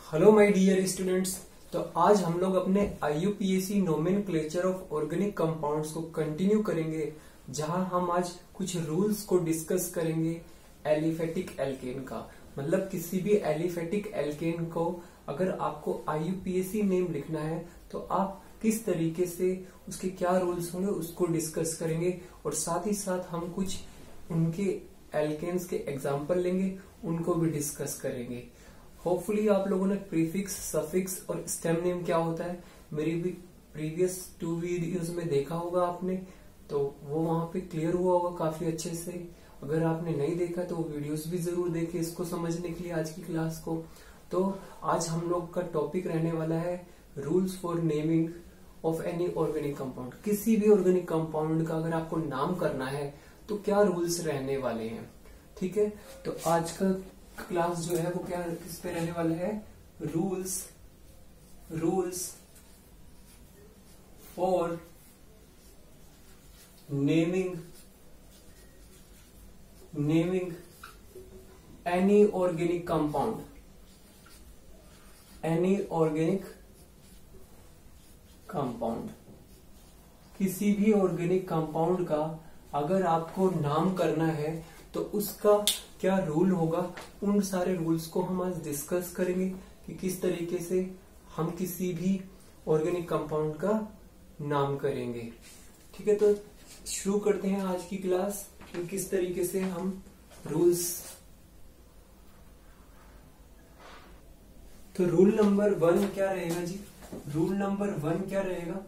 Hello my dear students. तो आज हम लोग अपने IUPAC nomenclature of organic compounds को कंटिन्यू करेंगे, जहां हम आज कुछ रूल्स को डिस्कस करेंगे एलिफेटिक एल्केन का। मतलब किसी भी एलिफेटिक एल्केन को अगर आपको IUPAC नेम लिखना है तो आप किस तरीके से उसके क्या रूल्स होंगे उसको डिस्कस करेंगे, और साथ ही साथ हम कुछ उनके एल्केन्स के एग्जाम्पल लेंगे, उनको भी डिस्कस करेंगे। होपफुली आप लोगों ने प्रीफिक्स, सफिक्स और स्टेम नेम क्या होता है मेरी भी प्रीवियस 2 वीडियोस में देखा होगा आपने, तो वो वहां पे क्लियर हुआ होगा काफी अच्छे से। अगर आपने नहीं देखा तो वो वीडियोस भी जरूर देखें इसको समझने के लिए आज की क्लास को। तो आज हम लोग का टॉपिक रहने वाला है rules for naming of any organic compound. किसी भी ऑर्गेनिक कंपाउंड का अगर आपको नाम करना है तो क्या रूल्स रहने वाले हैं, ठीक है। तो आज का क्लास जो है वो क्या किस पे रहने वाला है, rules for naming any organic compound. किसी भी ऑर्गेनिक कंपाउंड का अगर आपको नाम करना है तो उसका क्या रूल होगा, उन सारे रूल्स को हम आज डिस्कस करेंगे कि किस तरीके से हम किसी भी ऑर्गेनिक कंपाउंड का नाम करेंगे, ठीक है। तो शुरू करते हैं आज की क्लास कि किस तरीके से हम रूल्स। तो रूल नंबर 1 क्या रहेगा जी, रूल नंबर 1 क्या रहेगा,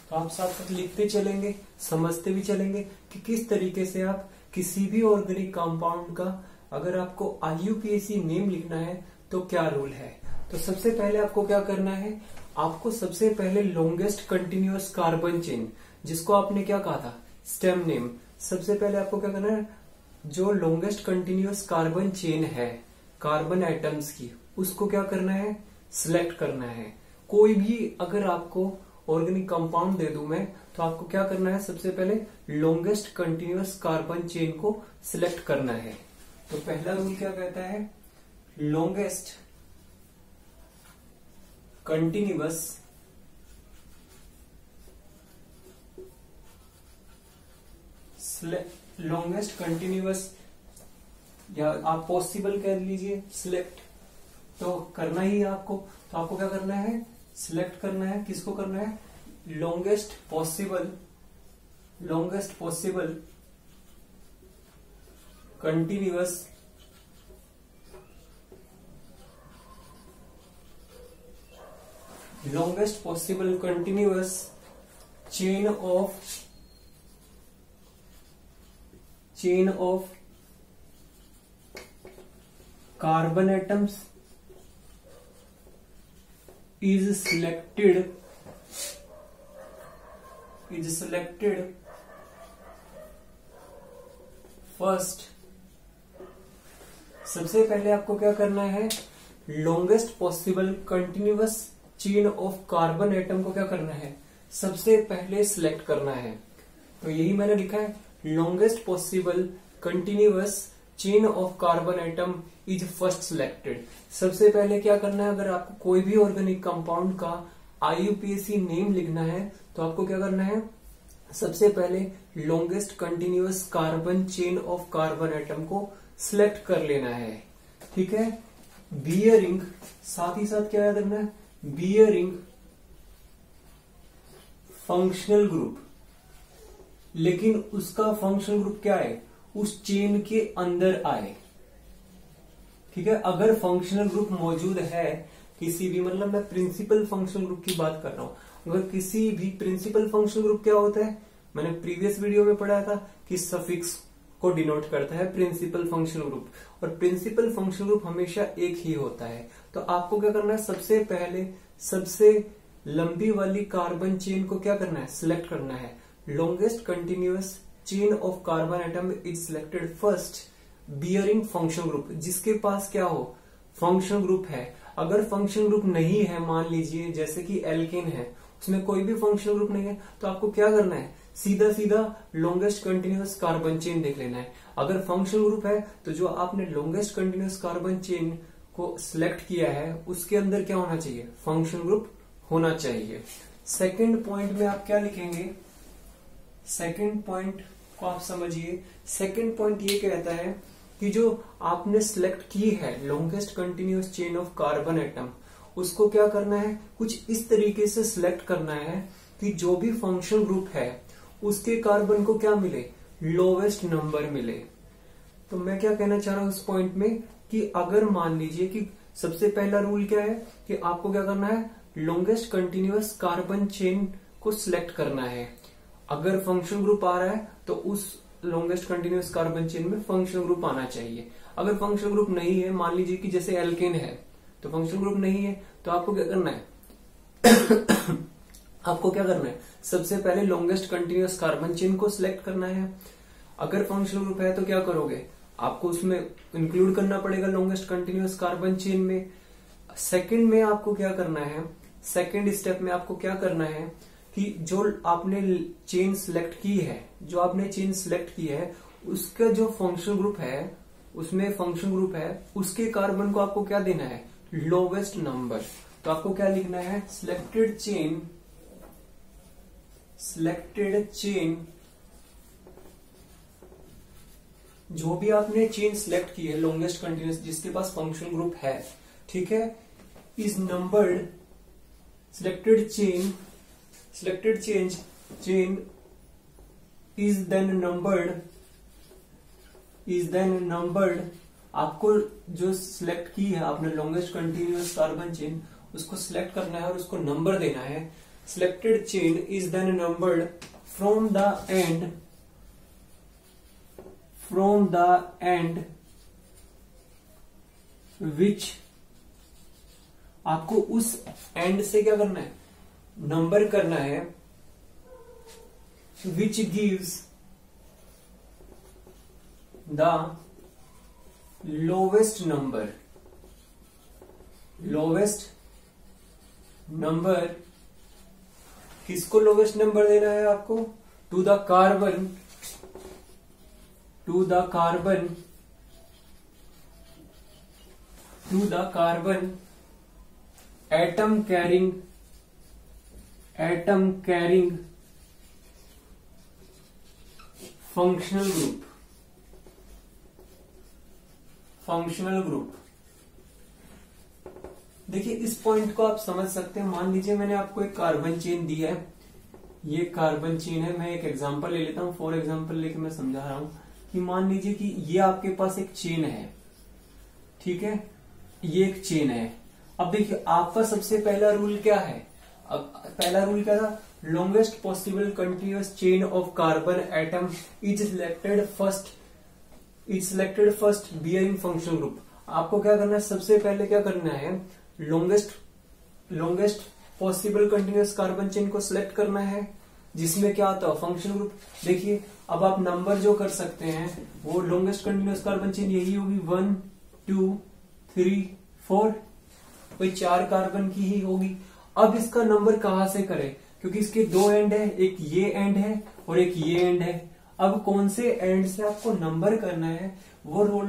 तो आप साथ साथ लिखते चलेंगे, समझते भी चलेंगे कि किस तरीके से आप किसी भी ऑर्गेनिक कंपाउंड का अगर आपको IUPAC नेम लिखना है तो क्या रूल है। तो सबसे पहले आपको क्या करना है, आपको सबसे पहले लॉन्गेस्ट कंटिन्यूअस कार्बन चेन, जिसको आपने क्या कहा था स्टेम नेम, सबसे पहले आपको क्या करना है, जो लॉन्गेस्ट कंटिन्यूअस कार्बन चेन है कार्बन एटम्स की, उसको क्या करना है, सिलेक्ट करना है। कोई भी अगर आपको ऑर्गेनिक कंपाउंड दे दूं मैं, तो आपको क्या करना है, सबसे पहले लॉन्गेस्ट कंटिन्यूअस कार्बन चेन को सिलेक्ट करना है। तो पहला रूल क्या कहता है, लॉन्गेस्ट कंटिन्यूअस या आप पॉसिबल कह लीजिए सिलेक्ट, तो करना ही है आपको। तो आपको क्या करना है, सिलेक्ट करना है, किसको करना है, longest possible continuous chain of carbon atoms is selected first। सबसे पहले आपको क्या करना है, longest possible continuous chain of carbon atom को क्या करना है, सबसे पहले सिलेक्ट करना है। तो यही मैंने लिखा है, longest possible continuous chain of carbon atom is first selected. सबसे पहले क्या करना है, अगर आपको कोई भी ऑर्गेनिक कंपाउंड का IUPAC नेम लिखना है तो आपको क्या करना है, सबसे पहले longest continuous carbon chain of carbon atom को सिलेक्ट कर लेना है, ठीक है। बियरिंग, साथ ही साथ क्या याद रखना है, बियरिंग फंक्शनल ग्रुप, लेकिन उसका फंक्शनल ग्रुप क्या है, उस चेन के अंदर आए, ठीक है। अगर फंक्शनल ग्रुप मौजूद है किसी भी, मतलब मैं प्रिंसिपल फंक्शनल ग्रुप की बात कर रहा हूं, अगर किसी भी प्रिंसिपल फंक्शनल ग्रुप क्या होता है, मैंने प्रीवियस वीडियो में पढ़ा था कि सफिक्स को डिनोट करता है प्रिंसिपल फंक्शनल ग्रुप, और प्रिंसिपल फंक्शनल ग्रुप हमेशा एक ही होता है। तो आपको क्या करना है, सबसे पहले सबसे लंबी वाली कार्बन चेन को क्या करना है, सिलेक्ट करना है। Longest continuous chain of carbon atom is selected first bearing functional group, जिसके पास क्या हो, फंक्शनल ग्रुप है। अगर फंक्शनल ग्रुप नहीं है, मान लीजिए जैसे कि एल्केन है, उसमें कोई भी फंक्शनल ग्रुप नहीं है, तो आपको क्या करना है, सीधा सीधा लॉन्गेस्ट कंटिन्यूअस कार्बन चेन देख लेना है। अगर फंक्शनल ग्रुप है तो जो आपने लॉन्गेस्ट कंटिन्यूअस कार्बन चेन को सिलेक्ट किया है उसके अंदर क्या होना चाहिए, फंक्शन ग्रुप होना चाहिए। सेकंड पॉइंट में आप क्या लिखेंगे, सेकंड पॉइंट को आप समझिए। सेकंड पॉइंट ये कहता है कि जो आपने सिलेक्ट की है longest continuous chain of carbon atom, उसको क्या करना है, कुछ इस तरीके से सिलेक्ट करना है कि जो भी फंक्शन ग्रुप है उसके कार्बन को क्या मिले, लोवेस्ट नंबर मिले। तो मैं क्या कहना चाह रहा हूं इस पॉइंट में कि अगर मान लीजिए कि सबसे पहला रूल क्या है कि आपको क्या करना है, लॉन्गेस्ट कंटिन्यूअस कार्बन चेन को सिलेक्ट करना है। अगर फंक्शन ग्रुप आ रहा है तो उस लॉन्गेस्ट कंटिन्यूअस कार्बन चेन में फंक्शन ग्रुप आना चाहिए। अगर फंक्शन ग्रुप नहीं है, मान लीजिए कि जैसे एल्केन है तो फंक्शन ग्रुप नहीं है, तो आपको क्या करना है आपको क्या करना है, सबसे पहले लॉन्गेस्ट कंटिन्यूअस कार्बन चेन को सिलेक्ट करना है। अगर फंक्शन ग्रुप है तो क्या करोगे, आपको उसमें इंक्लूड करना पड़ेगा लॉन्गेस्ट कंटिन्यूअस कार्बन चेन में। सेकंड में आपको क्या करना है, सेकंड स्टेप में आपको क्या करना है कि जो आपने चेन सिलेक्ट की है, जो आपने चेन सिलेक्ट की है उसका जो फंक्शन ग्रुप है, उसमें फंक्शन ग्रुप है उसके कार्बन को आपको क्या देना है, लोवेस्ट नंबर। तो आपको क्या लिखना है, सिलेक्टेड चेन जो भी आपने चेन सिलेक्ट की है लॉन्गेस्ट कंटिन्यूअस जिसके पास फंक्शन ग्रुप है, ठीक है, is numbered, selected chain is then numbered. आपको जो सिलेक्ट की है आपने लॉन्गेस्ट कंटिन्यूअस कार्बन चेन, उसको सिलेक्ट करना है और उसको नंबर देना है। Selected chain is then numbered from the end which, आपको उस एंड से क्या करना है, नंबर करना है, which gives the lowest number. किसको लोवेस्ट नंबर देना है आपको, to the carbon atom carrying functional group. देखिए इस पॉइंट को आप समझ सकते हैं। मान लीजिए मैंने आपको एक कार्बन चेन दी है, ये कार्बन चेन है। मैं एक एग्जांपल ले लेता हूं, फॉर एग्जांपल लेके मैं समझा रहा हूं कि मान लीजिए कि ये आपके पास एक चेन है, ठीक है, ये एक चेन है। अब देखिए आपका सबसे पहला रूल क्या है, अब पहला रूल क्या था, longest possible continuous chain of carbon atom is selected first bearing function group. आपको क्या करना है, सबसे पहले क्या करना है, longest possible continuous carbon chain को सिलेक्ट करना है जिसमें क्या आता है, फंक्शन ग्रुप। देखिए अब आप नंबर जो कर सकते हैं वो लॉन्गेस्ट कंटिन्यूअस कार्बन चेन यही होगी, 1 2 3 4, कोई 4 कार्बन की ही होगी। अब इसका नंबर कहां से करें, क्योंकि इसके 2 एंड है, एक ये एंड है और एक ये एंड है। अब कौन से एंड से आपको नंबर करना है, वो रूल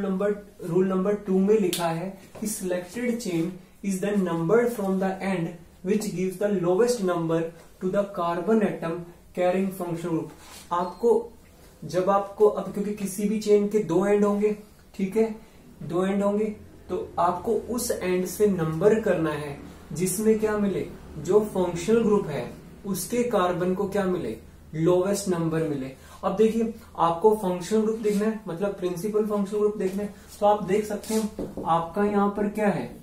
नंबर 2 में लिखा है कि selected chain is the number from the end which gives the lowest number to the carbon atom carrying function group. आपको जब आपको अब क्योंकि किसी भी चेन के 2 एंड होंगे, ठीक है, 2 एंड होंगे, तो आपको उस एंड से नंबर करना है जिसमें क्या मिले, जो फंक्शनल ग्रुप है उसके कार्बन को क्या मिले, लोवेस्ट नंबर मिले। अब देखिए आपको फंक्शनल ग्रुप देखना है, मतलब प्रिंसिपल फंक्शनल ग्रुप देखना है, तो आप देख सकते हैं आपका यहाँ पर क्या है,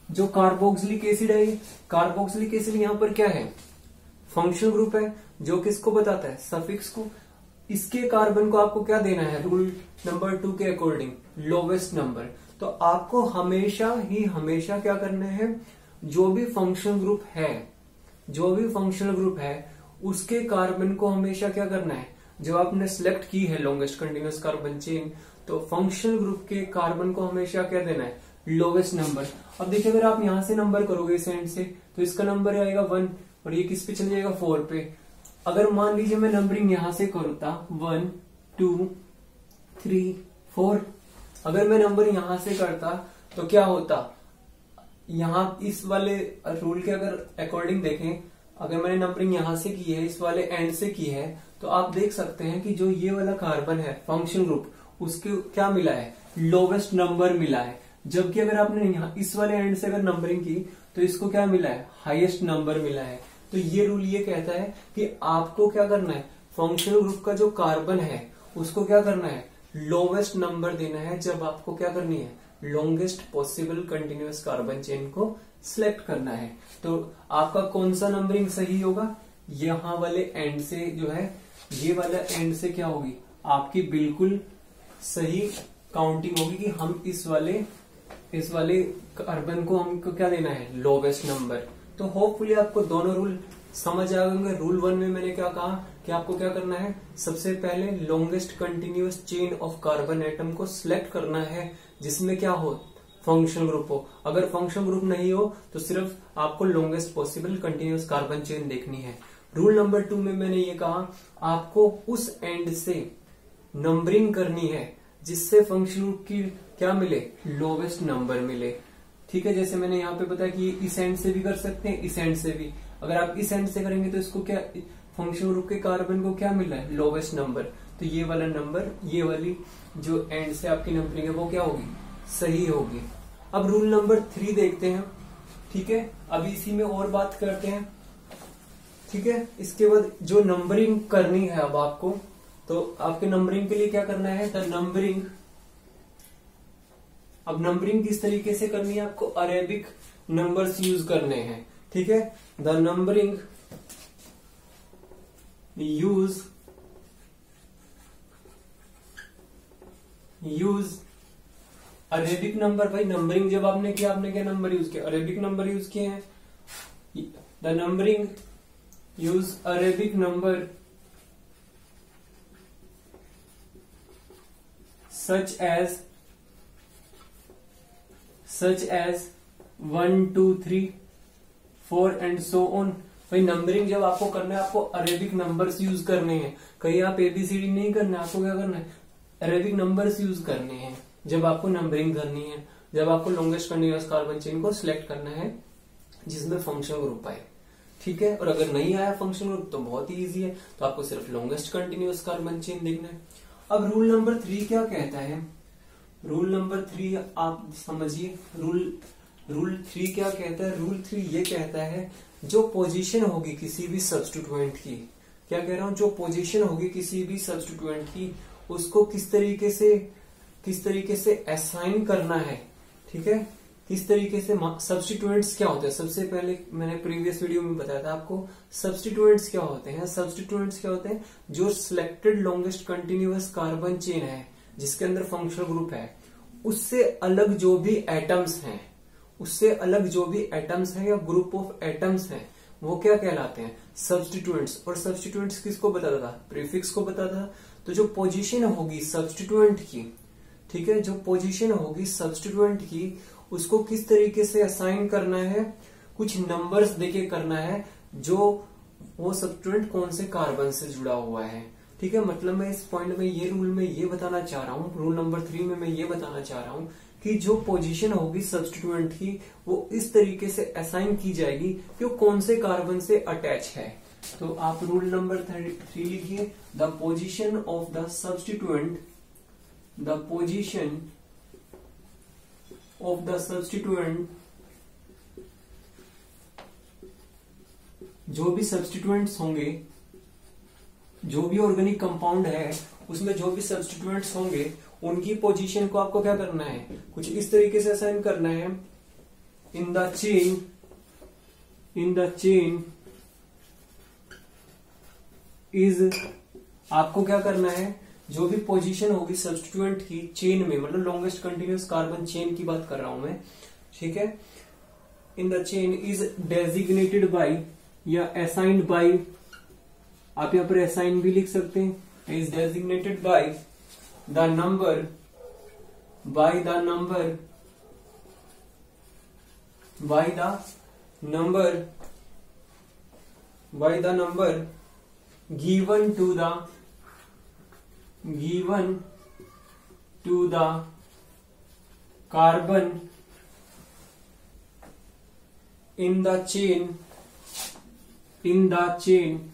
जो कार्बोक्सिलिक एसिड है, कार्बोक्सिलिक एसिड यहाँ पर क्या है, फंक्शनल ग्रुप है, जो किसको बताता है, सफिक्स को। इसके कार्बन को आपको क्या देना है, रूल नंबर 2 के अकॉर्डिंग लोवेस्ट नंबर। तो आपको हमेशा क्या करना है, जो भी फंक्शनल ग्रुप है उसके कार्बन को हमेशा क्या करना है, जो आपने सिलेक्ट की है लॉन्गेस्ट कंटिन्यूअस कार्बन चेन, तो फंक्शनल ग्रुप के कार्बन को हमेशा क्या देना है, लोवेस्ट नंबर। अब देखिए अगर आप यहां से नंबर करोगे इस एंड से, तो इसका नंबर आएगा 1 और ये किस पे चल जाएगा, 4 पे। अगर मान लीजिए मैं नंबरिंग यहां से करता 1 2 3 4, अगर मैं नंबर यहां से करता तो क्या होता, यहाँ इस वाले रूल के अगर अकॉर्डिंग देखें, अगर मैंने नंबरिंग यहां से की है, इस वाले एंड से की है, तो आप देख सकते हैं कि जो ये वाला कार्बन है फंक्शन ग्रुप, उसके क्या मिला है, लोवेस्ट नंबर मिला है। जबकि अगर आपने यहाँ इस वाले एंड से अगर नंबरिंग की तो इसको क्या मिला है, हाईएस्ट नंबर मिला है। तो ये रूल ये कहता है कि आपको क्या करना है, फंक्शनल ग्रुप का जो कार्बन है उसको क्या करना है, लोवेस्ट नंबर देना है जब आपको क्या करनी है, longest possible continuous carbon chain को सिलेक्ट करना है। तो आपका कौन सा नंबरिंग सही होगा, यहां वाले एंड से जो है, ये वाला एंड से क्या होगी, आपकी बिल्कुल सही काउंटिंग होगी कि हम इस वाले कार्बन को हमको क्या देना है, लोवेस्ट नंबर। तो होपफुली आपको दोनों रूल समझ आ गए। रूल 1 में मैंने क्या कहा कि आपको क्या करना है, सबसे पहले longest continuous chain of carbon atom को सिलेक्ट करना है जिसमें क्या हो, फंक्शनल ग्रुप हो। अगर फंक्शनल ग्रुप नहीं हो तो सिर्फ आपको longest possible continuous carbon chain देखनी है। रूल नंबर 2 में मैंने ये कहा आपको उस एंड से नंबरिंग करनी है जिससे फंक्शनल ग्रुप की क्या मिले, लोवेस्ट नंबर मिले। ठीक है, जैसे मैंने यहाँ पे बताया कि इस एंड से भी कर सकते हैं, इस एंड से भी। अगर आप इस एंड से करेंगे तो इसको क्या, फंक्शनल ग्रुप के कार्बन को क्या मिल रहा है, लोवेस्ट नंबर। तो ये वाला नंबर, ये वाली जो एंड से आपकी नंबरिंग है वो क्या होगी, सही होगी। अब रूल नंबर 3 देखते हैं। ठीक है, अभी इसी में और बात करते हैं। ठीक है, इसके बाद जो नंबरिंग करनी है अब आपको, तो आपके नंबरिंग के लिए क्या करना है, द नंबरिंग। अब नंबरिंग किस तरीके से करनी है, आपको अरेबिक नंबर्स यूज करने हैं। ठीक है, the numbering use Arabic number. भाई नंबरिंग जब आपने किया, आपने क्या नंबर यूज किया, अरेबिक नंबर यूज किए हैं। The numbering use Arabic number such as 1 2 3 4 and so on. भाई नंबरिंग जब आपको करना है, आपको अरेबिक नंबर्स यूज करने हैं। कहीं आप एबीसीडी नहीं करना, आपको क्या करना है, अरेबिक नंबर्स यूज करने हैं जब आपको नंबरिंग करनी है, जब आपको लॉन्गेस्ट कंटिन्यूअस कार्बन चेन को सिलेक्ट करना है जिसमें फंक्शनल ग्रुप आए। ठीक है, और अगर नहीं आया फंक्शनल ग्रुप तो बहुत ही ईजी है, तो आपको सिर्फ लॉन्गेस्ट कंटिन्यूअस कार्बन चेन देखना है। अब रूल नंबर 3 क्या कहता है, रूल नंबर 3 आप समझिए। रूल 3 क्या कहता है, रूल 3 ये कहता है जो पोजीशन होगी किसी भी सब्स्टिट्यूएंट की, क्या कह रहा हूं, जो पोजीशन होगी किसी भी सब्स्टिट्यूएंट की, उसको किस तरीके से असाइन करना है। ठीक है, किस तरीके से, सब्स्टिट्यूएंट्स क्या होते हैं, सबसे पहले मैंने प्रीवियस वीडियो में बताया था आपको सब्स्टिट्यूएंट्स क्या होते हैं। सब्स्टिट्यूएंट्स क्या होते हैं, जो selected longest continuous carbon chain है जिसके अंदर फंक्शनल ग्रुप है, उससे अलग जो भी एटम्स हैं, या ग्रुप ऑफ एटम्स हैं, वो क्या कहलाते हैं, सब्स्टिट्यूएंट्स। और सब्स्टिट्यूएंट्स किसको बताता था, प्रीफिक्स को बताता था। तो जो पोजीशन होगी सब्स्टिट्यूएंट की, ठीक है, जो पोजीशन होगी सब्स्टिट्यूएंट की, उसको किस तरीके से असाइन करना है, कुछ नंबर्स देके करना है, जो वो सब्स्टिट्यूएंट कौन से कार्बन से जुड़ा हुआ है। ठीक है, मतलब मैं इस पॉइंट में, ये रूल में ये बताना चाह रहा हूं, रूल नंबर 3 में मैं ये बताना चाह रहा हूं कि जो पोजीशन होगी सब्स्टिट्यूएंट की, वो इस तरीके से असाइन की जाएगी कि वो कौन से कार्बन से अटैच है। तो आप रूल नंबर 3 लिखिए, the position of the substituent, the position of the substituent, जो भी सब्स्टिट्यूएंट्स होंगे, जो भी ऑर्गेनिक कंपाउंड है उसमें जो भी सब्स्टिट्यूएंट्स होंगे, उनकी पोजीशन को आपको क्या करना है, कुछ इस तरीके से असाइन करना है। इन द चेन इज, आपको क्या करना है, जो भी पोजीशन होगी सब्स्टिट्यूएंट की चेन में, मतलब लॉन्गेस्ट कंटिन्यूअस कार्बन चेन की बात कर रहा हूं मैं। ठीक है, इन the chain is designated by या असाइंड बाय, आप यहां पर असाइन भी लिख सकते हैं, is designated by the number given to the carbon in the chain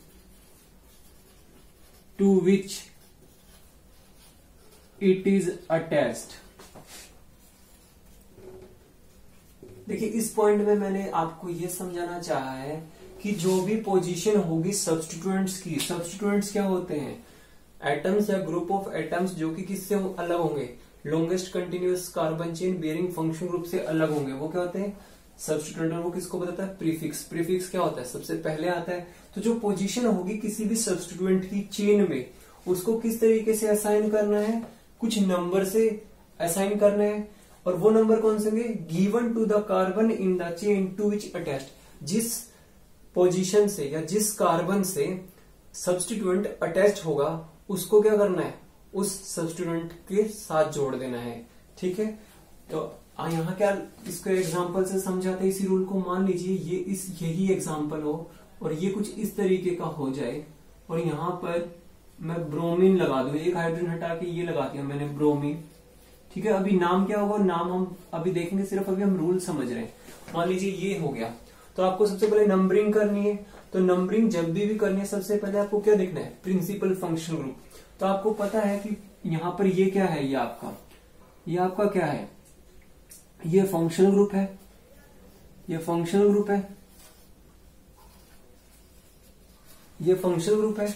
to which it is attached। देखिए इस पॉइंट में मैंने आपको ये समझाना चाहा है कि जो भी पोजीशन होगी सब्स्टिट्यूएंट्स की, सब्स्टिट्यूएंट्स क्या होते हैं, एटम्स या ग्रुप ऑफ एटम्स जो कि किससे अलग होंगे, longest continuous carbon chain bearing function group से अलग होंगे, वो क्या होते हैं सब्स्टिट्यूएंट। और वो किसको बताता है, प्रीफिक्स। प्रीफिक्स क्या होता है, सबसे पहले आता है। तो जो पोजीशन होगी किसी भी सब्स्टिट्यूएंट की चेन में, उसको किस तरीके से असाइन करना है, कुछ नंबर से असाइन करना है। और वो नंबर कौन से होंगे, given to the carbon in the chain to which attached. जिस पोजीशन से या जिस कार्बन से सब्स्टिट्यूएंट अटैच्ड होगा उसको क्या करना है, उस सब्स्टिट्यूएंट के साथ जोड़ देना है। ठीक है, तो यहाँ क्या इसको एग्जांपल से समझाते हैं इसी रूल को। मान लीजिए यही एग्जांपल हो और ये कुछ इस तरीके का हो जाए और यहाँ पर मैं ब्रोमीन लगा दूं, एक हाइड्रोजन हटा के ये लगा दिया मैंने ब्रोमीन। ठीक है, अभी नाम क्या होगा, नाम हम अभी देखेंगे, सिर्फ अभी हम रूल समझ रहे हैं। मान लीजिए ये हो गया, तो आपको सबसे पहले नंबरिंग करनी है। तो नंबरिंग जब भी करनी है सबसे पहले आपको क्या देखना है, प्रिंसिपल फंक्शन ग्रुप। तो आपको पता है कि यहाँ पर ये क्या है, ये आपका क्या है, ये फंक्शनल ग्रुप है, ये फंक्शनल ग्रुप है, ये फंक्शनल ग्रुप है।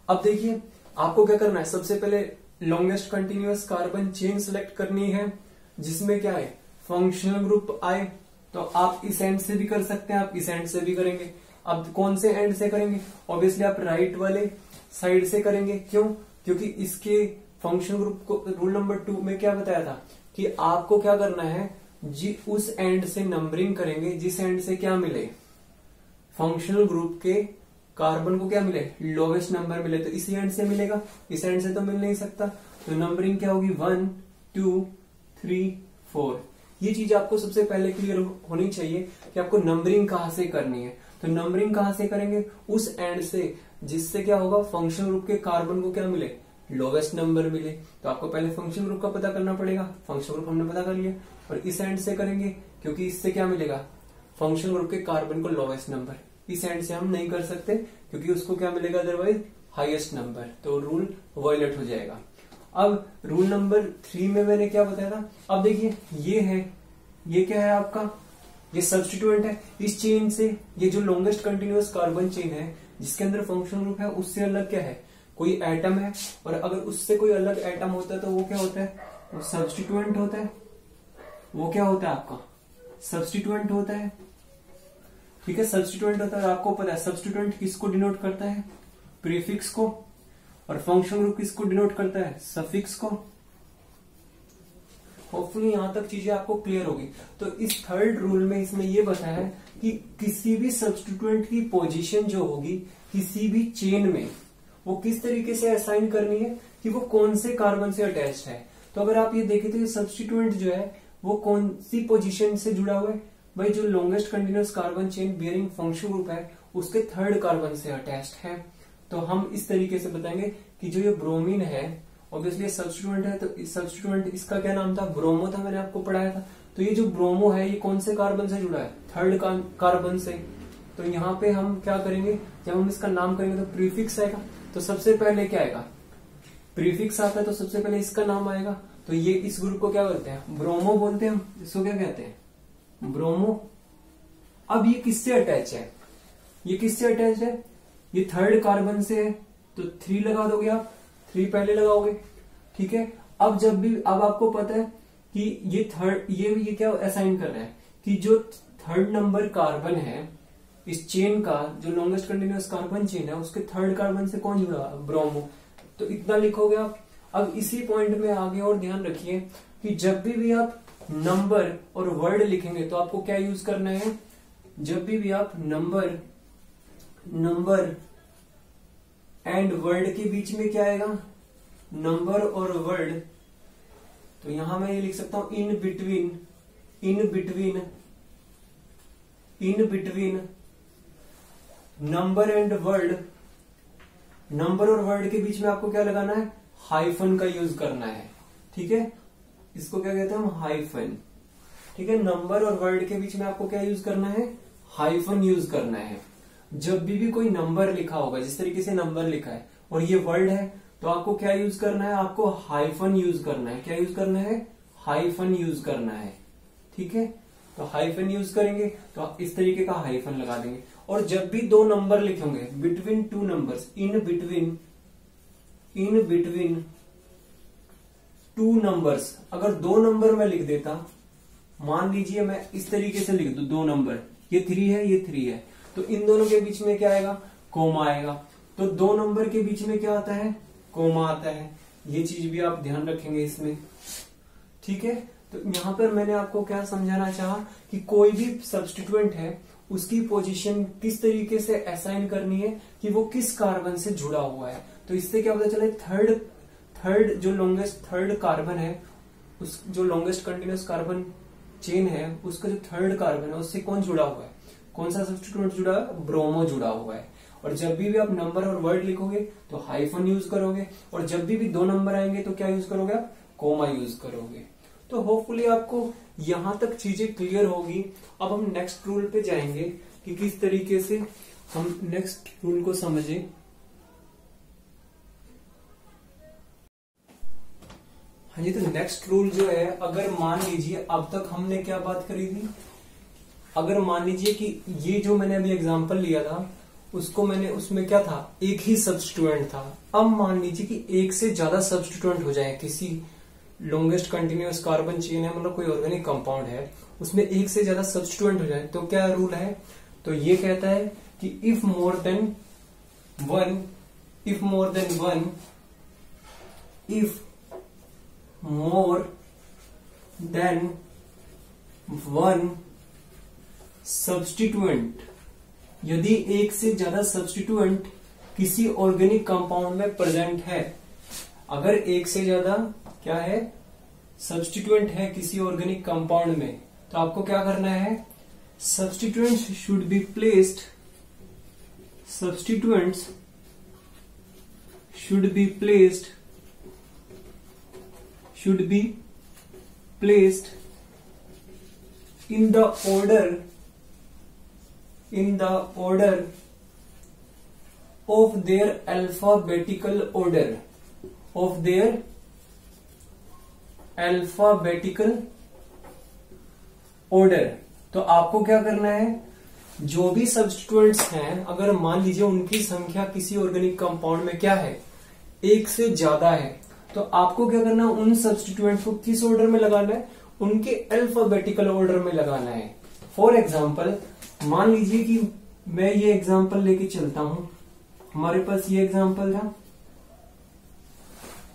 अब देखिए आपको क्या करना है, सबसे पहले longest continuous carbon chain select करनी है जिसमें क्या है, फंक्शनल ग्रुप आए। तो आप इस एंड से भी कर सकते हैं, आप इस एंड से भी करेंगे। अब कौन से एंड से करेंगे, ऑब्वियसली आप राइट वाले साइड से करेंगे। क्यों, क्योंकि इसके फंक्शन ग्रुप को रूल नंबर 2 में क्या बताया था कि आपको क्या करना है, जी उस एंड से नंबरिंग करेंगे जिस एंड से क्या मिले, फंक्शनल ग्रुप के कार्बन को क्या मिले, लोवेस्ट नंबर मिले। तो इसी एंड से मिलेगा, इस एंड से तो मिल नहीं सकता। तो नंबरिंग क्या होगी, 1 2 3 4। ये चीज आपको सबसे पहले क्लियर होनी चाहिए कि आपको नंबरिंग कहां से करनी है। तो नंबरिंग कहां से करेंगे, उस एंड से जिससे क्या होगा, फंक्शनल ग्रुप के कार्बन को क्या मिले, लोवेस्ट नंबर मिले। तो आपको पहले फंक्शन ग्रुप का पता करना पड़ेगा, फंक्शन ग्रुप हमने पता कर लिया। और इस एंड से करेंगे क्योंकि इससे क्या मिलेगा, फंक्शन ग्रुप के कार्बन को लोवेस्ट नंबर। इस एंड से हम नहीं कर सकते क्योंकि उसको क्या मिलेगा, अदरवाइज हाईएस्ट नंबर। तो रूल वायलेट हो जाएगा। अब रूल नंबर 3 में मैंने क्या बताया था, अब देखिए ये है, ये क्या है आपका, ये सब्स्टिट्यूएंट है। इस चेन से ये जो लॉन्गेस्ट कंटिन्यूअस कार्बन चेन है जिसके अंदर फंक्शन ग्रुप है, उससे अलग क्या है, कोई एटम है। और अगर उससे कोई अलग एटम होता है तो वो क्या होता है, वो सब्स्टिट्यूएंट होता है। वो क्या होता है आपका, सब्स्टिट्यूएंट होता है। ठीक है, सब्स्टिट्यूएंट होता है। आपको पता है सब्स्टिट्यूएंट किसको डिनोट करता है, प्रीफिक्स को। और फंक्शन ग्रुप किसको डिनोट करता है, सफिक्स को। होपफुली यहां तक चीजें आपको क्लियर होगी। तो इस थर्ड रूल में इसमें यह बताया है कि किसी भी सब्स्टिट्यूएंट की पोजीशन जो होगी किसी भी चेन में, वो किस तरीके से असाइन करनी है कि वो कौन से कार्बन से अटैच्ड है। तो अगर आप ये देखें तो ये सब्स्टिट्यूएंट जो है वो कौन सी पोजीशन से जुड़ा हुआ है, भाई जो longest continuous carbon chain bearing function group है उसके थर्ड कार्बन से अटैच्ड है। तो हम इस तरीके से बताएंगे कि जो ये ब्रोमीन है, ऑब्वियसली सब्स्टिट्यूएंट है, तो सब्स्टिट्यूएंट इसका क्या नाम था, ब्रोमो था, मैंने आपको पढ़ाया था। तो ये जो ब्रोमो है ये कौन से कार्बन से जुड़ा है, थर्ड कार्बन से। तो यहाँ पे हम क्या करेंगे, जब हम इसका नाम करेंगे तो प्रीफिक्स आएगा। तो सबसे पहले क्या आएगा, प्रीफिक्स आता है तो सबसे पहले इसका नाम आएगा। तो ये इस ग्रुप को क्या बोलते हैं, ब्रोमो बोलते हैं हम, इसको क्या कहते हैं, ब्रोमो। अब ये किससे अटैच है, ये किससे अटैच है, ये थर्ड कार्बन से है। तो 3 लगा दोगे आप, 3 पहले लगाओगे। ठीक है, अब जब भी, अब आपको पता है कि ये थर्ड, ये क्या असाइन कर रहा है कि जो थर्ड नंबर कार्बन है इस चेन का, जो लॉन्गेस्ट कंटिन्यूअस कार्बन चेन है उसके थर्ड कार्बन से कौन जुड़ा, ब्रोमो। तो इतना लिखोगे आप। अब इसी पॉइंट में आगे और ध्यान रखिए कि जब भी आप नंबर और वर्ड लिखेंगे तो आपको क्या यूज करना है, जब भी आप नंबर एंड वर्ड के बीच में क्या आएगा, नंबर और वर्ड। तो यहां मैं ये लिख सकता हूं in between number and word. Number और वर्ड के बीच में आपको क्या लगाना है, हाइफन का यूज करना है। ठीक है, इसको क्या कहते हैं हम, हाइफन। ठीक है, नंबर और वर्ड के बीच में आपको क्या यूज करना है, हाइफन यूज करना है। जब भी कोई नंबर लिखा होगा, जिस तरीके से नंबर लिखा है और ये वर्ड है, तो आपको क्या यूज करना है, आपको हाइफन यूज करना है। क्या यूज करना है, हाइफन यूज करना है। ठीक है, तो हाइफन यूज करेंगे तो आप इस तरीके का हाइफन लगा देंगे। और जब भी दो नंबर लिखेंगे, between two numbers, in between two numbers, अगर दो नंबर में लिख देता, मान लीजिए मैं इस तरीके से लिख दूं, दो नंबर, ये 3 है, ये 3 है, तो इन दोनों के बीच में क्या आएगा, कोमा आएगा। तो दो नंबर के बीच में क्या आता है, कोमा आता है। ये चीज भी आप ध्यान रखेंगे इसमें। ठीक है, तो यहां पर मैंने आपको क्या समझाना चाहा कि कोई भी सब्स्टिट्यूएंट है उसकी पोजीशन किस तरीके से असाइन करनी है कि वो किस कार्बन से जुड़ा हुआ है। तो इससे क्या पता चले, थर्ड जो लॉन्गेस्ट थर्ड कार्बन है, उस जो लॉन्गेस्ट कंटिन्यूअस कार्बन चेन है, उसका जो थर्ड कार्बन है उससे कौन जुड़ा हुआ है, कौन सा सब्स्टिट्यूएंट जुड़ा है, ब्रोमो जुड़ा हुआ है। और जब भी आप नंबर और वर्ड लिखोगे तो हाइफन यूज करोगे, और जब भी दो नंबर आएंगे तो क्या यूज करोगे आप, कोमा यूज करोगे। तो होपफुली आपको यहां तक चीजें क्लियर होगी। अब हम नेक्स्ट रूल पे जाएंगे कि किस तरीके से हम नेक्स्ट रूल को समझें। हाँ जी, तो नेक्स्ट रूल जो है, अगर मान लीजिए अब तक हमने क्या बात करी थी, अगर मान लीजिए कि ये जो मैंने अभी एग्जांपल लिया था उसमें क्या था, एक ही सब्स्टिट्यूएंट था। अब मान लीजिए कि एक से ज्यादा सब्स्टिट्यूएंट हो जाए, किसी लॉन्गेस्ट कंटिन्यूअस कार्बन चेन है, मतलब कोई ऑर्गेनिक कंपाउंड है, उसमें एक से ज्यादा सब्स्टिट्यूएंट हो जाए, तो क्या रूल है, तो ये कहता है कि if more than one substituent, यदि एक से ज्यादा सब्स्टिट्यूएंट किसी ऑर्गेनिक कंपाउंड में प्रेजेंट है, अगर एक से ज्यादा क्या है, सब्स्टिट्यूएंट है किसी ऑर्गेनिक कंपाउंड में, तो आपको क्या करना है, substituents should be placed in the order of their alphabetical order। तो आपको क्या करना है, जो भी सब्स्टिट्यूएंट्स हैं, अगर मान लीजिए उनकी संख्या किसी ऑर्गेनिक कंपाउंड में क्या है, एक से ज्यादा है, तो आपको क्या करना है, उन सब्स्टिट्यूएंट्स को किस ऑर्डर में लगाना है, उनके अल्फाबेटिकल ऑर्डर में लगाना है। फॉर एग्जाम्पल, मान लीजिए कि मैं ये एग्जाम्पल लेके चलता हूं, हमारे पास ये एग्जाम्पल था,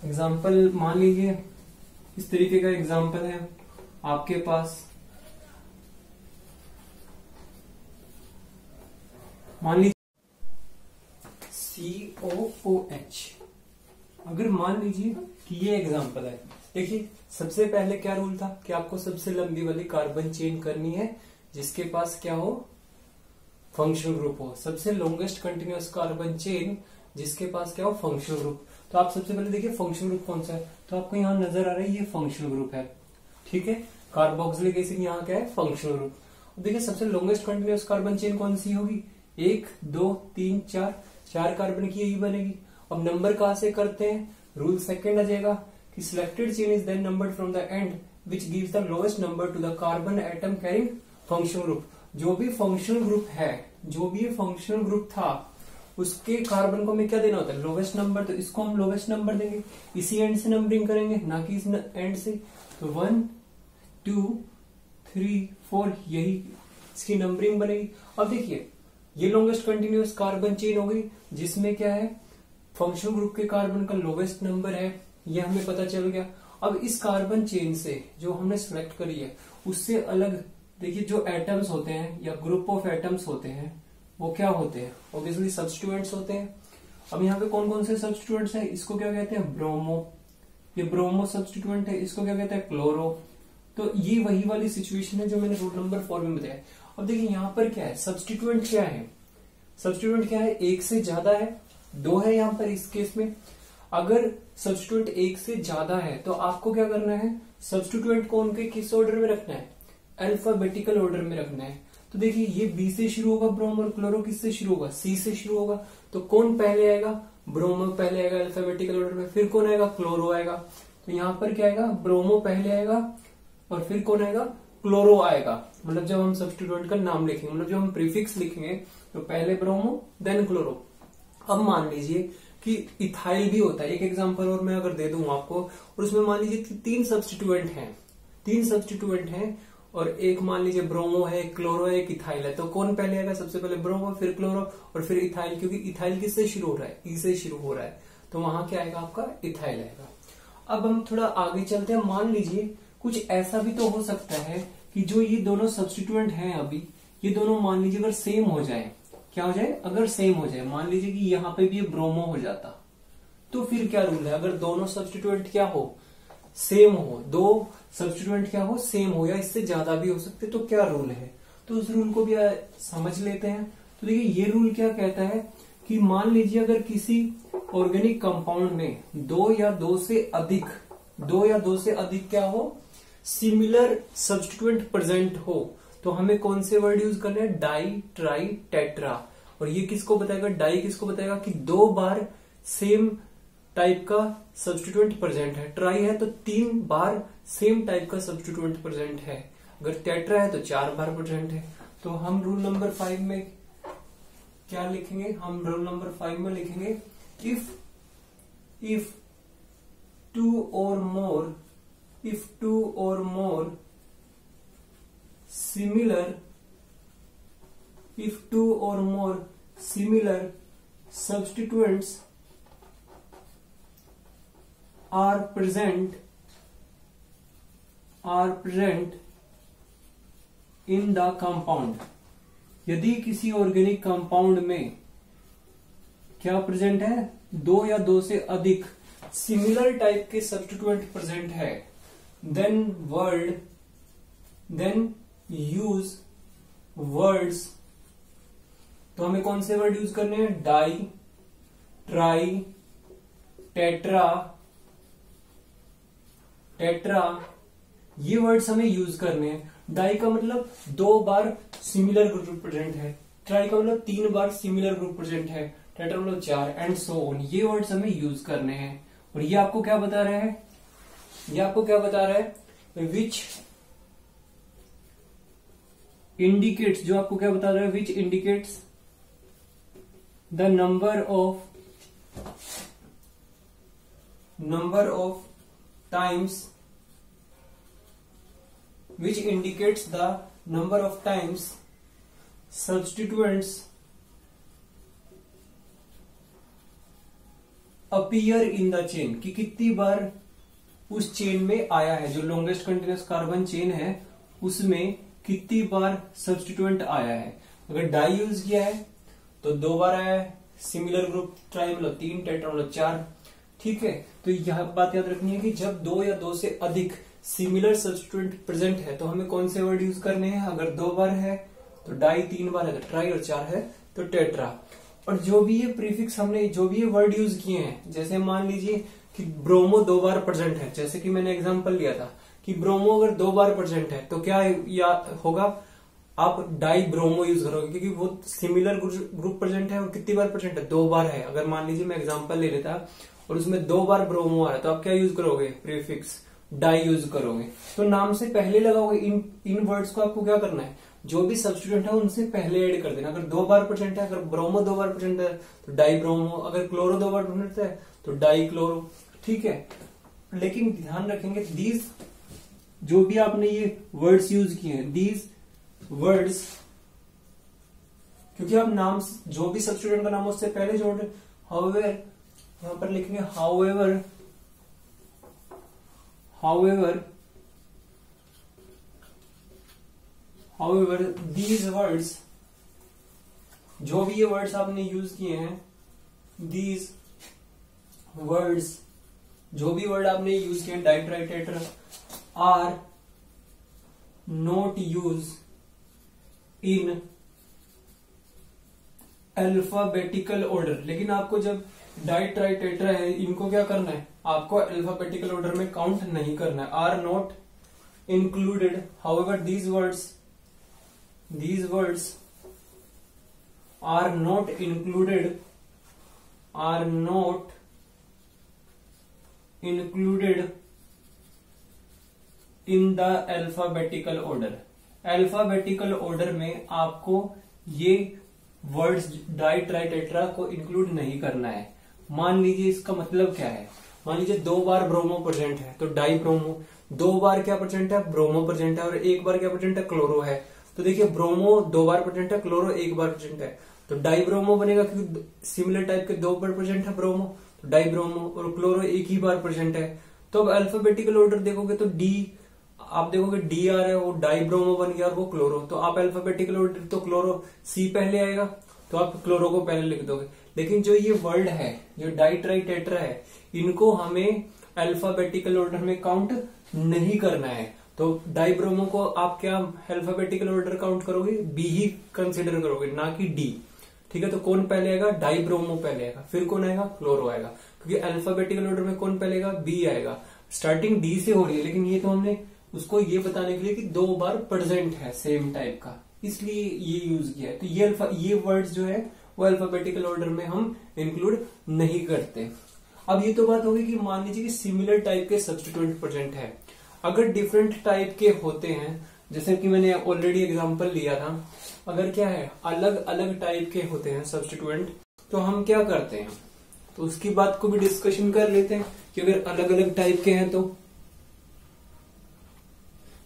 एग्जाम्पल मान लीजिए इस तरीके का एग्जाम्पल है आपके पास, मान लीजिए COOH। अगर मान लीजिए कि ये एग्जाम्पल है, देखिए सबसे पहले क्या रूल था कि आपको सबसे लंबी वाली कार्बन चेन करनी है जिसके पास क्या हो, फंक्शनल ग्रुप हो। सबसे लॉन्गेस्ट कंटिन्यूअस कार्बन चेन जिसके पास क्या हो, फंक्शनल ग्रुप। तो आप सबसे पहले देखिए फंक्शनल ग्रुप कौन सा है, तो आपको यहाँ नजर आ रहा है ये फंक्शनल ग्रुप है। ठीक है, कार्बोक्सिलिक एसिड यहाँ क्या है, फंक्शनल ग्रुप। देखिए सबसे लॉन्गेस्ट कंटिन्यूअस कार्बन चेन कौन सी होगी, 1 2 3 4 कार्बन की यही बनेगी। अब नंबर कहां से करते हैं, रूल सेकंड आ जाएगा कि selected chain is then numbered from the end which gives the lowest number to the carbon atom carrying functional group. जो भी फंक्शनल ग्रुप है, जो भी फंक्शनल ग्रुप था, उसके कार्बन को हमें क्या देना होता है, लोवेस्ट नंबर। तो इसको हम लोवेस्ट नंबर देंगे, इसी एंड से नंबरिंग करेंगे, ना कि इस एंड से। तो 1 2 3 4 यही इसकी नंबरिंग बनेगी। अब देखिए ये लॉन्गेस्ट कंटिन्यूअस कार्बन चेन हो गई जिसमें क्या है, फंक्शनल ग्रुप के कार्बन का लोवेस्ट नंबर है, ये हमें पता चल गया। अब इस कार्बन चेन से जो हमने सिलेक्ट करी है उससे अलग देखिए जो एटम्स होते हैं या ग्रुप ऑफ एटम्स होते हैं वो क्या होते हैं, ऑब्वियसली सब्स्टिट्यूएंट्स होते हैं। अब यहाँ पे कौन कौन से सब्स्टिट्यूएंट्स हैं, इसको क्या कहते हैं, ब्रोमो। ये ब्रोमो सब्स्टिट्यूएंट है, इसको क्या कहते हैं, क्लोरो। तो ये वही वाली सिचुएशन है जो मैंने रूल नंबर 4 में बताया। अब देखिए यहाँ पर क्या है, सब्स्टिट्यूएंट क्या है, सब्स्टिट्यूएंट क्या है, एक से ज्यादा है, 2 है यहाँ पर इस केस में। अगर सब्स्टिट्यूएंट एक से ज्यादा है तो आपको क्या करना है, सब्स्टिट्यूएंट को उनके किस ऑर्डर में रखना है, अल्फाबेटिकल ऑर्डर में रखना है। तो देखिए ये बी से शुरू होगा ब्रोमो, और क्लोरो किससे शुरू होगा, सी से शुरू होगा। तो कौन पहले आएगा, ब्रोमो पहले आएगा अल्फाबेटिकल ऑर्डर में, फिर कौन आएगा, क्लोरो आएगा। तो यहाँ पर क्या आएगा, ब्रोमो पहले आएगा और फिर कौन आएगा, क्लोरो आएगा। मतलब जब हम सब्स्टिट्यूएंट का नाम लिखेंगे, मतलब जब हम प्रीफिक्स लिखेंगे तो पहले ब्रोमो देन क्लोरो। अब मान लीजिए कि इथाइल भी होता है, एक एग्जांपल और मैं अगर दे दूं आपको, और उसमें मान लीजिए कि तीन सब्स्टिट्यूएंट हैं और एक मान लीजिए ब्रोमो है, क्लोरो है, एक इथाइल है। तो कौन पहले आएगा, सबसे पहले ब्रोमो, फिर क्लोरो और फिर इथाइल, क्योंकि इथाइल किससे शुरू हो रहा है, ई से शुरू हो रहा है। तो वहां क्या आएगा आपका, इथाइल आएगा। अब हम थोड़ा आगे चलते हैं। मान लीजिए कुछ ऐसा भी तो हो सकता है कि जो ये दोनों सब्स्टिट्यूएंट हैं अभी, ये दोनों मान लीजिए अगर सेम हो जाए, क्या हो जाए, अगर सेम हो जाए, मान लीजिए कि यहाँ पे भी ये ब्रोमो हो जाता, तो फिर क्या रूल है, अगर दोनों सब्स्टिट्यूएंट क्या हो, सेम हो, दो सब्स्टिट्यूएंट क्या हो, सेम हो, या इससे ज्यादा भी हो सकते, तो क्या रूल है। तो उस रूल को भी समझ लेते हैं। तो देखिए ये रूल क्या कहता है कि मान लीजिए अगर किसी ऑर्गेनिक कंपाउंड में दो या दो से अधिक क्या हो, सिमिलर सब्स्टिट्यूएंट प्रेजेंट हो, तो हमें कौन से वर्ड यूज करने हैं, डाई, ट्राई, टेट्रा। और ये किसको बताएगा, डाई किसको बताएगा कि 2 बार सेम टाइप का सब्स्टिट्यूएंट प्रेजेंट है, ट्राई है तो 3 बार सेम टाइप का सब्स्टिट्यूएंट प्रेजेंट है, अगर टेट्रा है तो 4 बार प्रेजेंट है। तो हम रूल नंबर 5 में क्या लिखेंगे, हम रूल नंबर 5 में लिखेंगे इफ टू और मोर similar substituents are present in the compound, यदि किसी ऑर्गेनिक कंपाउंड में क्या प्रेजेंट है, 2 या 2 से अधिक सिमिलर टाइप के सब्स्टिट्यूएंट प्रेजेंट है, देन यूज वर्ड्स। तो हमें कौन से वर्ड यूज करने हैं, डाई, ट्राई, टेट्रा, ये वर्ड्स हमें यूज करने हैं। डाई का मतलब 2 बार सिमिलर ग्रुप प्रेजेंट है, ट्राई का मतलब 3 बार सिमिलर ग्रुप प्रेजेंट है, टेट्रा मतलब 4 एंड सो ऑन। ये वर्ड्स हमें यूज करने हैं। और ये आपको क्या बता रहा है, विच इंडिकेट्स, जो आपको क्या बता रहा है, which indicates the number of times, which indicates the number of times substituents appear in the chain, कि कितनी बार उस चेन में आया है, जो लॉन्गेस्ट कंटिन्यूअस कार्बन चेन है उसमें कितनी बार सब्स्टिट्यूएंट आया है। अगर डाई यूज किया है तो 2 बार आया है, सिमिलर ग्रुप ट्राई मतलब 3, टेट्रा मतलब 4। ठीक है, तो यह बात याद रखनी है कि जब 2 या 2 से अधिक सिमिलर सब्स्टिट्यूएंट प्रेजेंट है तो हमें कौन से वर्ड यूज करने हैं, अगर 2 बार है तो डाई, 3 बार है तो ट्राई, और 4 है तो टेट्रा। और जो भी ये प्रीफिक्स हमने, जो भी ये वर्ड यूज किए हैं, जैसे मान लीजिए कि ब्रोमो 2 बार प्रेजेंट है, जैसे कि मैंने एग्जांपल लिया था कि ब्रोमो अगर 2 बार प्रेजेंट है तो क्या या होगा, आप डाई ब्रोमो यूज करोगे, क्योंकि वो सिमिलर ग्रुप प्रेजेंट है और कितनी बार प्रेजेंट है, 2 बार है। अगर मान लीजिए मैं एग्जांपल ले लेता और उसमें 2 बार ब्रोमो आ रहा है तो आप क्या यूज करोगे, प्रीफिक्स डाई यूज करोगे। तो नाम से पहले लगाओगे, इन वर्ड्स को आपको क्या करना है, जो भी सब्स्टिट्यूएंट है उनसे पहले ऐड कर देना। अगर 2 बार प्रेजेंट है, अगर ब्रोमो 2 बार प्रेजेंट है तो डाई ब्रोमो, अगर क्लोरो 2 बार प्रेजेंट है तो डाई क्लोरो। ठीक है, लेकिन ध्यान रखेंगे दीज, जो भी आपने ये वर्ड्स यूज किए हैं, दीज वर्ड्स, क्योंकि आप नाम, जो भी सब्स्टिट्यूएंट का नाम उससे पहले जोड़ रहे, हाउएवर यहां पर लिखेंगे however these words, जो भी ये वर्ड्स आपने यूज किए हैं, these words, जो भी वर्ड आपने यूज किए हैं, di, tri, tetra, are not use in alphabetical order. लेकिन आपको जब डाई, ट्राई, टेट्रा है, इनको क्या करना है, आपको अल्फाबेटिकल ऑर्डर में काउंट नहीं करना है। Are not included, however these words these words are not included in the alphabetical order। Alphabetical order में आपको ये वर्ड्स डाई ट्राई टेट्रा को इंक्लूड नहीं करना है। मान लीजिए इसका मतलब क्या है, मान लीजिए 2 बार ब्रोमो प्रेजेंट है तो डाई ब्रोमो, 2 बार क्या प्रेजेंट है ब्रोमो प्रेजेंट है, और 1 बार क्या प्रेजेंट है क्लोरो है। तो देखिए ब्रोमो 2 बार प्रेजेंट है, क्लोरो 1 बार प्रेजेंट है, तो डाई ब्रोमो बनेगा क्योंकि सिमिलर टाइप के 2 बार प्रेजेंट है ब्रोमो, तो डाई ब्रोमो, और क्लोरो 1 ही बार प्रेजेंट है। तो अब अल्फाबेटिकल ऑर्डर देखोगे तो डी, आप देखोगे डी आ रहा है, वो डाई ब्रोमो बन गया और वो क्लोरो। तो आप अल्फाबेटिकल ऑर्डर तो क्लोरो सी पहले आएगा तो आप क्लोरो को पहले लिख दोगे। लेकिन जो ये वर्ड है जो डाई ट्राई टेट्रा है, इनको हमें अल्फाबेटिकल ऑर्डर में काउंट नहीं करना है। तो डाई ब्रोमो को आप क्या अल्फाबेटिकल ऑर्डर काउंट करोगे, बी ही कंसिडर करोगे, ना कि डी। ठीक है, तो कौन पहले आएगा, डाई ब्रोमो पहले आएगा, फिर कौन आएगा, क्लोरो आएगा, क्योंकि अल्फाबेटिकल ऑर्डर में कौन पहले आएगा, बी आएगा। स्टार्टिंग डी से हो रही है, लेकिन ये तो हमने उसको ये बताने के लिए कि 2 बार प्रेजेंट है सेम टाइप का, इसलिए ये यूज किया है। तो ये वर्ड्स जो है वो अल्फाबेटिकल ऑर्डर में हम इंक्लूड नहीं करते। अब ये तो बात होगी कि मान लीजिए कि सिमिलर टाइप के सब्स्टिट्यूएंट प्रेजेंट है। अगर डिफरेंट टाइप के होते हैं, जैसे कि मैंने ऑलरेडी एग्जांपल लिया था, अगर क्या है अलग अलग टाइप के होते हैं सब्स्टिट्यूएंट, तो हम क्या करते हैं, तो उसकी बात को भी डिस्कशन कर लेते हैं कि अगर अलग अलग टाइप के हैं तो।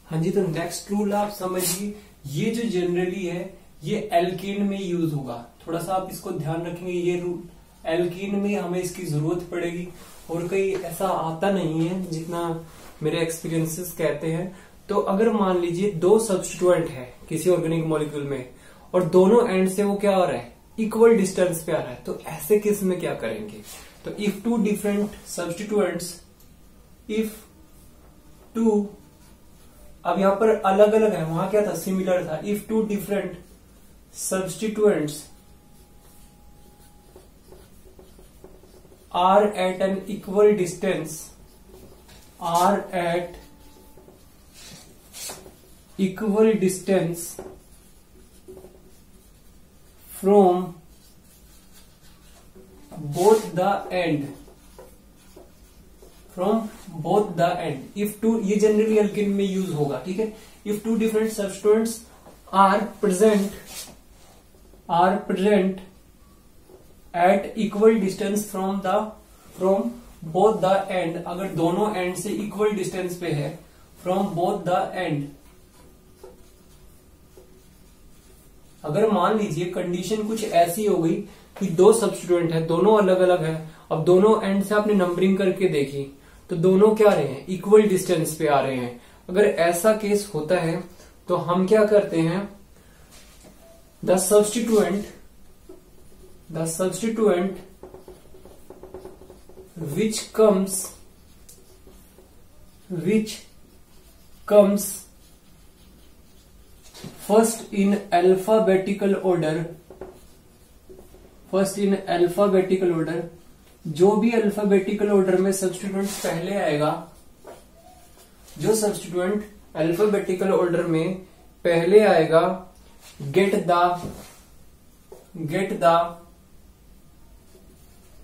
हाँ जी, तो नेक्स्ट रूल आप समझिए, ये जो जनरली है ये एल्केन में यूज होगा। थोड़ा सा आप इसको ध्यान रखेंगे, ये रूल एल्केन में हमें इसकी जरूरत पड़ेगी, और कहीं ऐसा आता नहीं है जितना मेरे एक्सपीरियंसेस कहते हैं। तो अगर मान लीजिए 2 सब्स्टिट्यूएंट है किसी ऑर्गेनिक मॉलिक्यूल में, और दोनों एंड से वो क्या हो रहा है, इक्वल डिस्टेंस पे आ रहा है, तो ऐसे केस में क्या करेंगे, तो इफ 2 डिफरेंट सब्स्टिट्यूएंट्स, इफ 2, अब यहां पर अलग अलग है, वहां क्या था सिमिलर था, if 2 different substituents are at an equal distance from both the end, if 2, ये जनरली अल्केन में यूज होगा, ठीक है। if 2 different substituents are present at equal distance from both the end, अगर दोनों एंड से इक्वल डिस्टेंस पे है, from both the end, अगर मान लीजिए कंडीशन कुछ ऐसी हो गई कि 2 सब्स्टिट्यूएंट है, दोनों अलग अलग है, अब दोनों एंड से आपने नंबरिंग करके देखी तो दोनों क्या रहे हैं, इक्वल डिस्टेंस पे आ रहे हैं। अगर ऐसा केस होता है तो हम क्या करते हैं, the substituent which comes first in alphabetical order, जो भी अल्फाबेटिकल ऑर्डर में सब्स्टिट्यूएंट पहले आएगा, जो सब्स्टिट्यूएंट अल्फाबेटिकल ऑर्डर में पहले आएगा, get the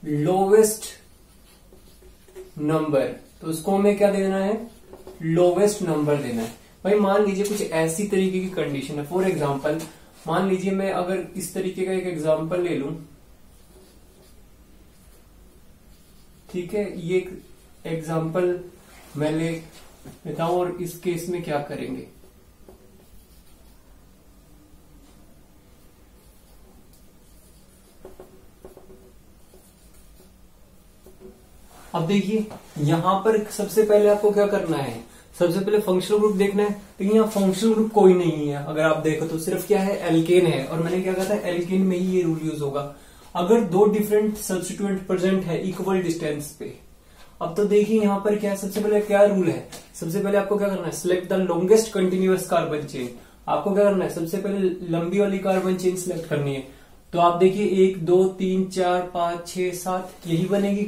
lowest number, तो उसको हमें क्या देना है, लोवेस्ट नंबर देना है। भाई मान लीजिए कुछ ऐसी तरीके की कंडीशन है, फॉर एग्जांपल मान लीजिए मैं अगर इस तरीके का एक एग्जांपल ले लूं, ठीक है, ये एक एग्जांपल मैं लेता हूं, और इस केस में क्या करेंगे, अब देखिए यहां पर सबसे पहले आपको क्या करना है, सबसे पहले फंक्शनल ग्रुप देखना है। तो यहाँ फंक्शनल ग्रुप कोई नहीं है, अगर आप देखो तो सिर्फ क्या है, एल्केन है, और मैंने क्या कहा था एल्केन में ही ये रूल यूज होगा। अगर 2 डिफरेंट सब्स्टिट्यूएंट प्रेजेंट है इक्वल डिस्टेंस पे, अब तो देखिए यहाँ पर क्या है, सबसे पहले क्या रूल है, सबसे पहले आपको क्या करना है, select the longest continuous carbon chain. आपको क्या करना है, सबसे पहले लंबी वाली कार्बन चेन सिलेक्ट करनी है। तो आप देखिए 1 2 3 4 5 6 7 यही बनेगी,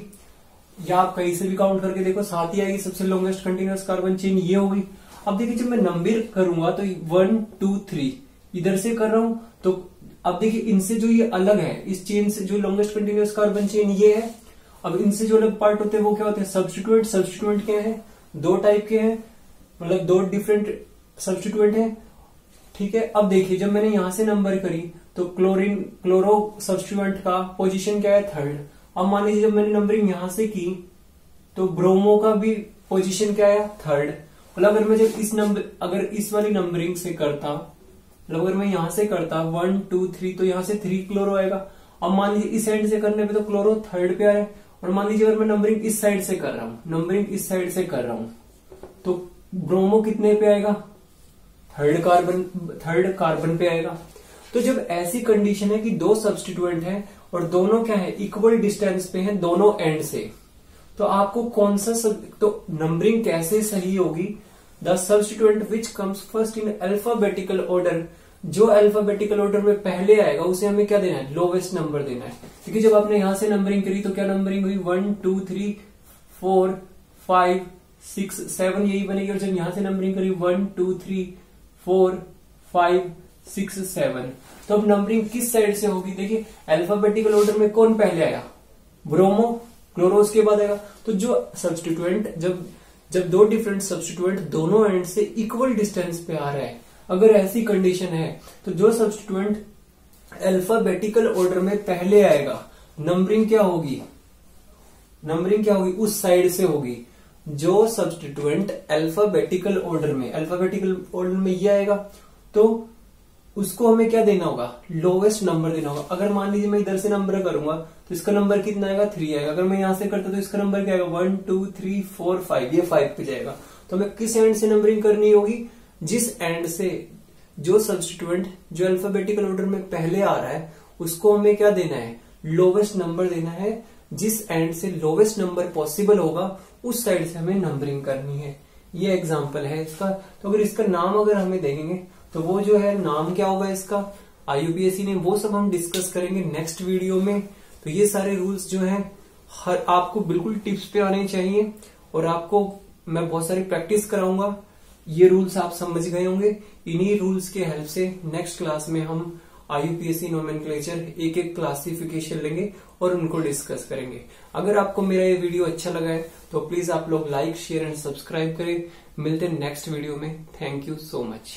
या आप कहीं से भी काउंट करके देखो 7 ही आएगी, सबसे लॉन्गेस्ट कंटिन्यूअस कार्बन चेन ये होगी। अब देखिए जब मैं नंबर करूंगा तो 1 2 3 इधर से कर रहा हूं तो अब देखिए इनसे जो ये अलग है, इस चेन से जो लॉन्गेस्ट कंटिन्यूअस कार्बन चेन ये है, अब इनसे जो अलग पार्ट होते हैं वो क्या होते हैं, सब्स्टिट्यूएंट। सब्स्टिट्यूएंट क्या है, दो टाइप के हैं, मतलब दो डिफरेंट सब्स्टिट्यूएंट है, ठीक है। अब देखिए जब मैंने यहां से नंबर करी तो क्लोरो सब्स्टिट्यूएंट का पोजीशन क्या है, थर्ड। अब मान लीजिए जब मैंने नंबरिंग यहां से की तो ब्रोमो का भी पोजीशन क्या है, थर्ड। मतलब अगर मैं जब अगर इस वाली नंबरिंग से करता, मतलब अगर मैं यहां से करता 1 2 3 तो यहां से 3 क्लोरो आएगा। अब मान लीजिए इस साइड से करने पे तो क्लोरो थर्ड पे आ रहा है, और मान लीजिए अगर मैं नंबरिंग इस साइड से कर रहा हूं, नंबरिंग इस साइड से कर रहा हूं तो ब्रोमो कितने पे आएगा, थर्ड कार्बन पे आएगा। तो जब ऐसी कंडीशन है कि दो सब्स्टिट्यूएंट है और दोनों क्या है, इक्वल डिस्टेंस पे हैं दोनों एंड से, तो आपको कौन सा तो नंबरिंग कैसे सही होगी, the substituent which comes first in alphabetical order, जो अल्फाबेटिकल ऑर्डर में पहले आएगा उसे हमें क्या देना है, लोवेस्ट नंबर देना है। क्योंकि जब आपने यहां से नंबरिंग करी तो क्या नंबरिंग हुई, 1 2 3 4 5 6 7 यही बनेगी। और जब यहां से नंबरिंग करी 1 2 3 4 5 6 7, तो अब नंबरिंग किस साइड से होगी, देखिए अल्फाबेटिकल ऑर्डर में कौन पहले आया, ब्रोमो, क्लोरो उसके बाद आएगा। तो जो सब्स्टिट्यूएंट जब दो डिफरेंट सब्स्टिट्यूएंट दोनों एंड से इक्वल डिस्टेंस पे आ रहा है, अगर ऐसी कंडीशन है तो जो सब्स्टिट्यूएंट अल्फाबेटिकल ऑर्डर में पहले आएगा नंबरिंग क्या होगी, उस साइड से होगी। जो सब्स्टिट्यूएंट अल्फाबेटिकल ऑर्डर में ये आएगा तो उसको हमें क्या देना होगा, लोवेस्ट नंबर देना होगा। अगर मान लीजिए मैं इधर से नंबर करूंगा तो इसका नंबर कितना आएगा, 3 आएगा। अगर मैं यहां से करता तो इसका नंबर क्या आएगा, 1 2 3 4 5, ये 5 पे जाएगा। तो हमें किस एंड से नंबरिंग करनी होगी, जिस एंड से जो सब्स्टिट्यूएंट जो अल्फाबेटिकल ऑर्डर में पहले आ रहा है उसको हमें क्या देना है, लोवेस्ट नंबर देना है। जिस एंड से लोवेस्ट नंबर पॉसिबल होगा उस साइड से हमें नंबरिंग करनी है। ये एग्जांपल है इसका। तो अगर इसका नाम अगर हमें देंगे तो वो जो है नाम क्या होगा इसका, IUPAC ने, वो सब हम डिस्कस करेंगे नेक्स्ट वीडियो में। तो ये सारे रूल्स जो हैं हर आपको बिल्कुल टिप्स पे आने चाहिए, और आपको मैं बहुत सारी प्रैक्टिस कराऊंगा। ये रूल्स आप समझ गए होंगे। इन्हीं रूल्स के हेल्प से नेक्स्ट क्लास में हम IUPAC नोमेनक्लेचर एक क्लासिफिकेशन लेंगे और उनको डिस्कस करेंगे। अगर आपको मेरा ये वीडियो अच्छा लगा है तो प्लीज आप लोग लाइक शेयर एंड सब्सक्राइब करें। मिलते हैं नेक्स्ट वीडियो में। Thank you so much.